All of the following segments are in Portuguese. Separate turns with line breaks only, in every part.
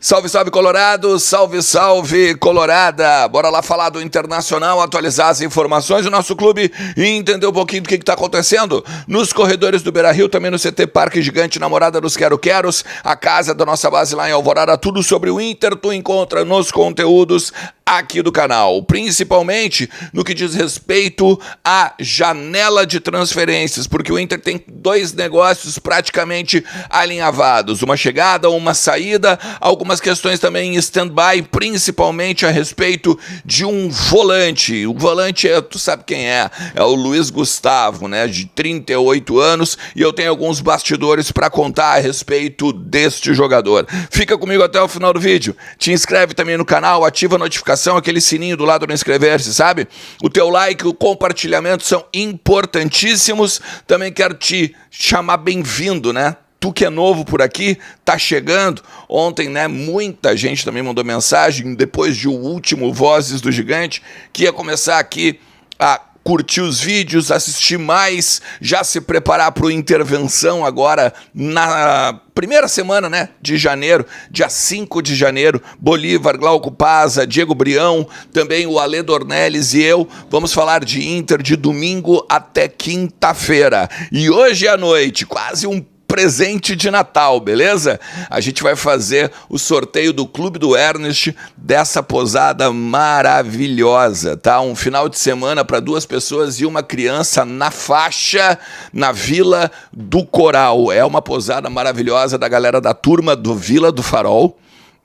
Salve, salve Colorado, salve, salve Colorada. Bora lá falar do Internacional, atualizar as informações do nosso clube e entender um pouquinho do que está acontecendo nos corredores do Beira-Rio, também no CT Parque Gigante, namorada dos Quero-Queros, a casa da nossa base lá em Alvorada. Tudo sobre o Inter tu encontra nos conteúdos aqui do canal, principalmente no que diz respeito à janela de transferências, porque o Inter tem dois negócios praticamente alinhavados, uma chegada, uma saída, algumas questões também em stand-by, principalmente a respeito de um volante. O volante, tu sabe quem é o Luiz Gustavo, né, de 38 anos, e eu tenho alguns bastidores para contar a respeito deste jogador. Fica comigo até o final do vídeo, te inscreve também no canal, ativa a notificação, aquele sininho do lado do inscrever-se, sabe? O teu like, o compartilhamento são importantíssimos. Também quero te chamar bem-vindo, né? Tu que é novo por aqui, tá chegando. Ontem, né, muita gente também mandou mensagem, depois de o último Vozes do Gigante, que ia começar aqui a curtir os vídeos, assistir mais, já se preparar para o Intervenção agora na primeira semana, né, de janeiro, dia 5 de janeiro, Bolívar, Glauco Paza, Diego Brião, também o Ale Dornelles e eu, vamos falar de Inter de domingo até quinta-feira. E hoje à noite, quase um presente de Natal, beleza? A gente vai fazer o sorteio do Clube do Ernest, dessa posada maravilhosa, tá? Um final de semana para 2 pessoas e uma criança na faixa, na Vila do Coral. É uma posada maravilhosa da galera da turma do Vila do Farol,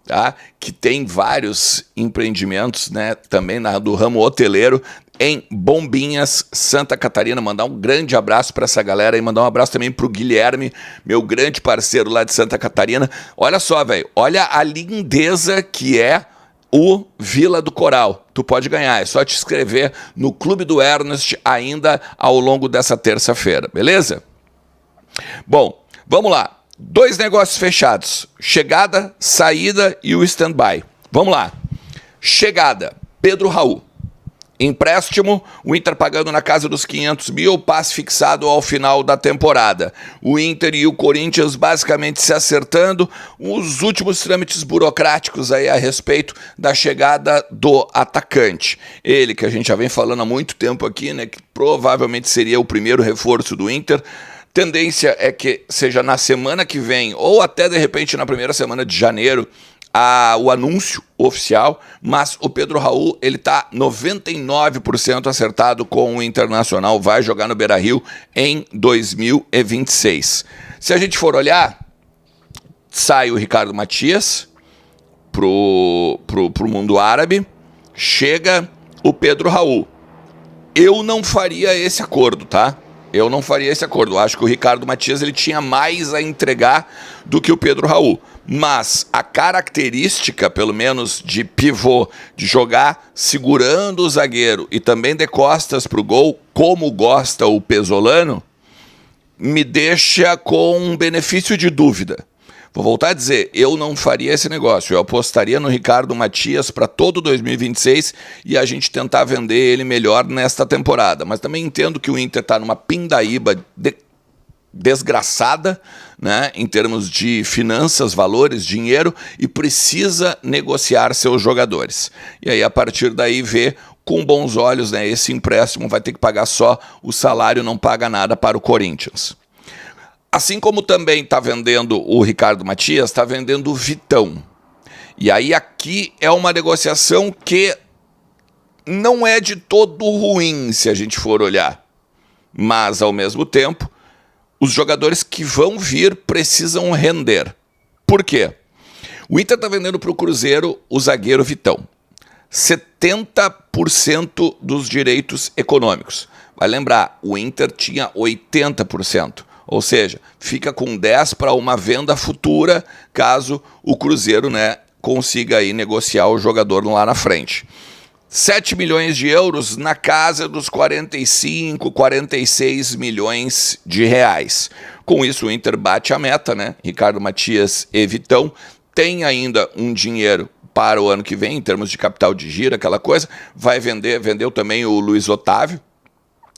tá? Que tem vários empreendimentos, né? Também do ramo hoteleiro, em Bombinhas, Santa Catarina. Mandar um grande abraço para essa galera e mandar um abraço também pro Guilherme, meu grande parceiro lá de Santa Catarina. Olha só, velho, olha a lindeza que é o Vila do Coral. Tu pode ganhar, é só te inscrever no Clube do Ernest ainda ao longo dessa terça-feira, beleza? Bom, vamos lá. 2 negócios fechados, chegada, saída e o stand-by. Vamos lá. Chegada, Pedro Raul. Empréstimo, o Inter pagando na casa dos 500 mil, passe fixado ao final da temporada. O Inter e o Corinthians basicamente se acertando, os últimos trâmites burocráticos aí a respeito da chegada do atacante. Ele, que a gente já vem falando há muito tempo aqui, né, que provavelmente seria o primeiro reforço do Inter. Tendência é que seja na semana que vem, ou até de repente na primeira semana de janeiro, o anúncio oficial, mas o Pedro Raul, ele tá 99% acertado com o Internacional, vai jogar no Beira-Rio em 2026. Se a gente for olhar, sai o Ricardo Matias pro mundo árabe, chega o Pedro Raul. Eu não faria esse acordo, tá? Eu não faria esse acordo. Eu acho que o Ricardo Matias ele tinha mais a entregar do que o Pedro Raul. Mas a característica, pelo menos de pivô, de jogar segurando o zagueiro e também de costas para o gol, como gosta o Pesolano, me deixa com um benefício de dúvida. Vou voltar a dizer, eu não faria esse negócio. Eu apostaria no Ricardo Matias para todo 2026 e a gente tentar vender ele melhor nesta temporada. Mas também entendo que o Inter está numa pindaíba desgraçada, né, em termos de finanças, valores, dinheiro, e precisa negociar seus jogadores. E aí, a partir daí, ver com bons olhos, né, esse empréstimo vai ter que pagar só o salário, não paga nada para o Corinthians. Assim como também está vendendo o Ricardo Matias, está vendendo o Vitão. E aí aqui é uma negociação que não é de todo ruim, se a gente for olhar. Mas, ao mesmo tempo, os jogadores que vão vir precisam render. Por quê? O Inter está vendendo para o Cruzeiro o zagueiro Vitão. 70% dos direitos econômicos. Vai lembrar, o Inter tinha 80%. Ou seja, fica com 10 para uma venda futura, caso o Cruzeiro, né, consiga aí negociar o jogador lá na frente. 7 milhões de euros na casa dos 45, 46 milhões de reais. Com isso, o Inter bate a meta, né? Ricardo Matias e Vitão tem ainda um dinheiro para o ano que vem, em termos de capital de giro, aquela coisa. Vendeu também o Luiz Otávio,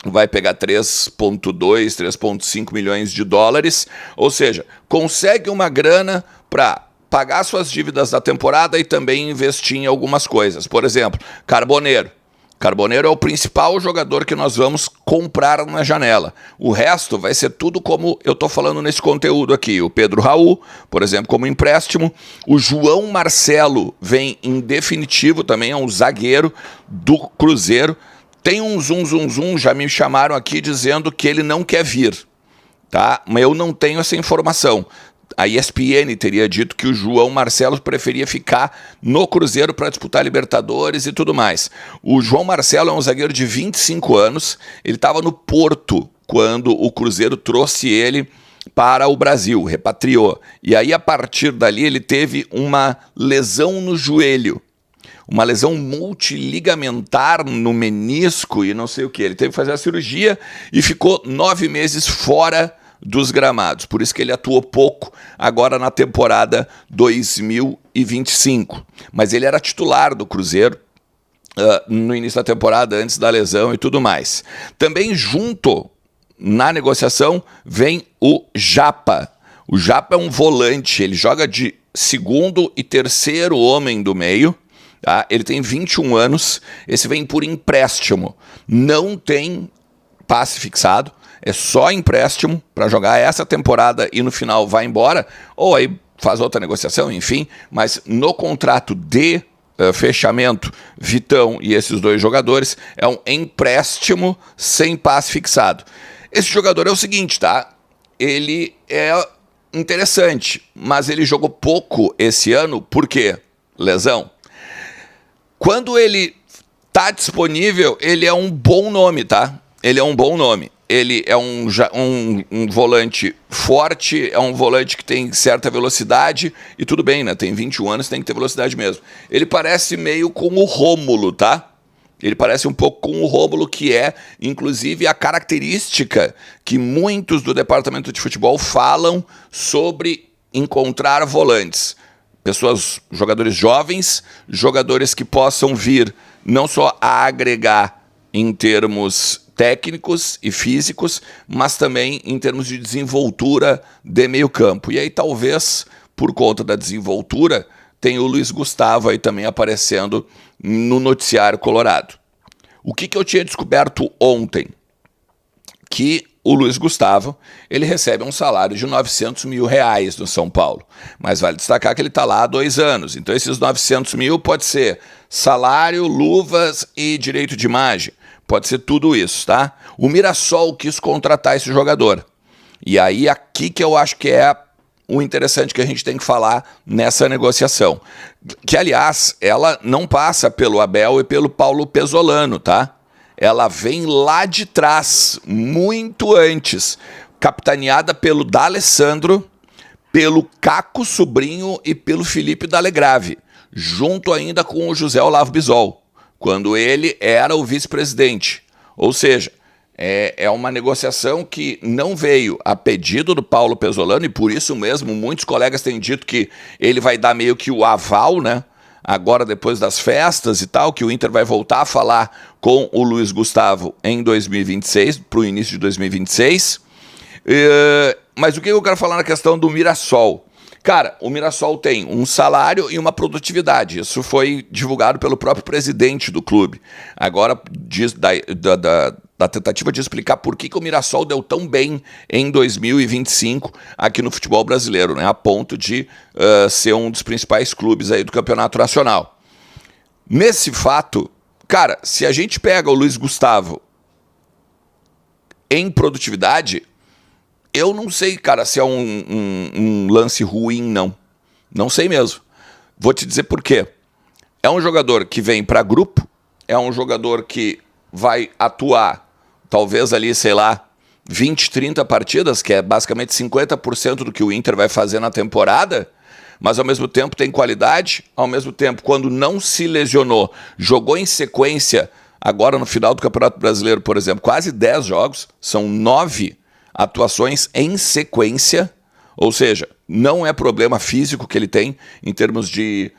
vai pegar 3,2, 3,5 milhões de dólares, ou seja, consegue uma grana para pagar suas dívidas da temporada e também investir em algumas coisas. Por exemplo, Carboneiro. Carboneiro é o principal jogador que nós vamos comprar na janela. O resto vai ser tudo como eu estou falando nesse conteúdo aqui. O Pedro Raul, por exemplo, como empréstimo. O João Marcelo vem em definitivo também, é um zagueiro do Cruzeiro. Tem um zum, já me chamaram aqui dizendo que ele não quer vir, tá? Mas eu não tenho essa informação. A ESPN teria dito que o João Marcelo preferia ficar no Cruzeiro para disputar Libertadores e tudo mais. O João Marcelo é um zagueiro de 25 anos, ele estava no Porto quando o Cruzeiro trouxe ele para o Brasil, repatriou. E aí, a partir dali, ele teve uma lesão no joelho, uma lesão multiligamentar no menisco e não sei o que. Ele teve que fazer a cirurgia e ficou 9 meses fora dos gramados. Por isso que ele atuou pouco agora na temporada 2025. Mas ele era titular do Cruzeiro no início da temporada, antes da lesão e tudo mais. Também junto na negociação vem o Japa. O Japa é um volante, ele joga de segundo e terceiro homem do meio. Tá? Ele tem 21 anos, esse vem por empréstimo. Não tem passe fixado. É só empréstimo para jogar essa temporada e no final vai embora, ou aí faz outra negociação, enfim. Mas no contrato de fechamento, Vitão e esses dois jogadores, é um empréstimo sem passe fixado. Esse jogador é o seguinte, tá? Ele é interessante, mas ele jogou pouco esse ano, por quê? Lesão. Quando ele tá disponível, ele é um bom nome, tá? Ele é um bom nome. Ele é um volante forte, é um volante que tem certa velocidade, e tudo bem, né? Tem 21 anos, tem que ter velocidade mesmo. Ele parece meio com o Rômulo, tá? Ele parece um pouco com o Rômulo, que é, inclusive, a característica que muitos do departamento de futebol falam sobre encontrar volantes. Pessoas, jogadores jovens, jogadores que possam vir não só a agregar em termos técnicos e físicos, mas também em termos de desenvoltura de meio campo. E aí talvez, por conta da desenvoltura, tenha o Luiz Gustavo aí também aparecendo no noticiário colorado. O que eu tinha descoberto ontem? Que o Luiz Gustavo, ele recebe um salário de R$900 mil no São Paulo. Mas vale destacar que ele está lá há 2 anos. Então esses 900 mil pode ser salário, luvas e direito de imagem. Pode ser tudo isso, tá? O Mirassol quis contratar esse jogador. E aí aqui que eu acho que é o interessante que a gente tem que falar nessa negociação. Que, aliás, ela não passa pelo Abel e pelo Paulo Pesolano, tá? Ela vem lá de trás, muito antes, capitaneada pelo D'Alessandro, pelo Caco Sobrinho e pelo Felipe Dallegrave, junto ainda com o José Olavo Bisol, quando ele era o vice-presidente. Ou seja, é uma negociação que não veio a pedido do Paulo Pesolano, e por isso mesmo muitos colegas têm dito que ele vai dar meio que o aval, né? Agora, depois das festas e tal, que o Inter vai voltar a falar com o Luiz Gustavo em 2026, para o início de 2026. Mas o que eu quero falar na questão do Mirassol? Cara, o Mirassol tem um salário e uma produtividade. Isso foi divulgado pelo próprio presidente do clube. Agora, diz da tentativa de explicar por que o Mirassol deu tão bem em 2025 aqui no futebol brasileiro, né? A ponto de ser um dos principais clubes aí do Campeonato Nacional. Nesse fato, cara, se a gente pega o Luiz Gustavo em produtividade, eu não sei, cara, se é um lance ruim, não. Não sei mesmo. Vou te dizer por quê. É um jogador que vem para grupo, é um jogador que vai atuar, talvez ali, sei lá, 20, 30 partidas, que é basicamente 50% do que o Inter vai fazer na temporada, mas ao mesmo tempo tem qualidade, ao mesmo tempo, quando não se lesionou, jogou em sequência, agora no final do Campeonato Brasileiro, por exemplo, quase 10 jogos, são 9 atuações em sequência, ou seja, não é problema físico que ele tem em termos de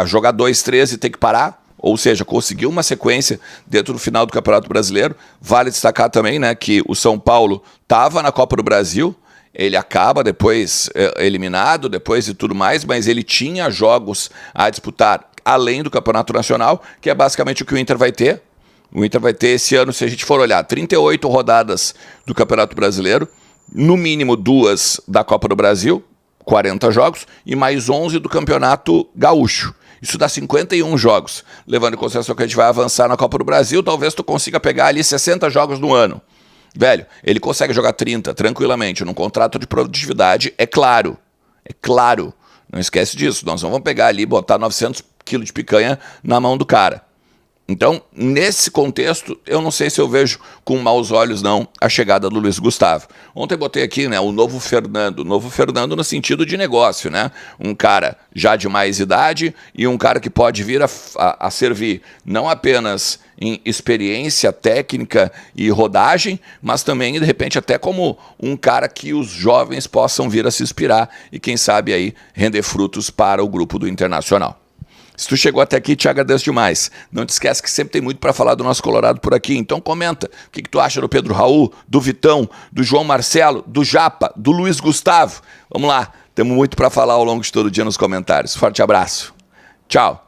jogar 2, 3 e ter que parar, ou seja, conseguiu uma sequência dentro do final do Campeonato Brasileiro. Vale destacar também, né, que o São Paulo estava na Copa do Brasil ele acaba depois eliminado, depois de tudo mais, mas ele tinha jogos a disputar além do Campeonato Nacional, que é basicamente o que o Inter vai ter. O Inter vai ter esse ano, se a gente for olhar, 38 rodadas do Campeonato Brasileiro, no mínimo 2 da Copa do Brasil, 40 jogos, e mais 11 do Campeonato Gaúcho. Isso dá 51 jogos. Levando em consideração que a gente vai avançar na Copa do Brasil, talvez tu consiga pegar ali 60 jogos no ano. Velho, ele consegue jogar 30 tranquilamente num contrato de produtividade, é claro. É claro. Não esquece disso. Nós não vamos pegar ali e botar 900 quilos de picanha na mão do cara. Então, nesse contexto, eu não sei se eu vejo com maus olhos, não, a chegada do Luiz Gustavo. Ontem botei aqui, né, o novo Fernando no sentido de negócio, né? Um cara já de mais idade e um cara que pode vir a servir não apenas em experiência técnica e rodagem, mas também, de repente, até como um cara que os jovens possam vir a se inspirar e, quem sabe, aí render frutos para o grupo do Internacional. Se tu chegou até aqui, te agradeço demais. Não te esquece que sempre tem muito para falar do nosso Colorado por aqui. Então comenta o que tu acha do Pedro Raul, do Vitão, do João Marcelo, do Japa, do Luiz Gustavo. Vamos lá, temos muito para falar ao longo de todo o dia nos comentários. Forte abraço. Tchau.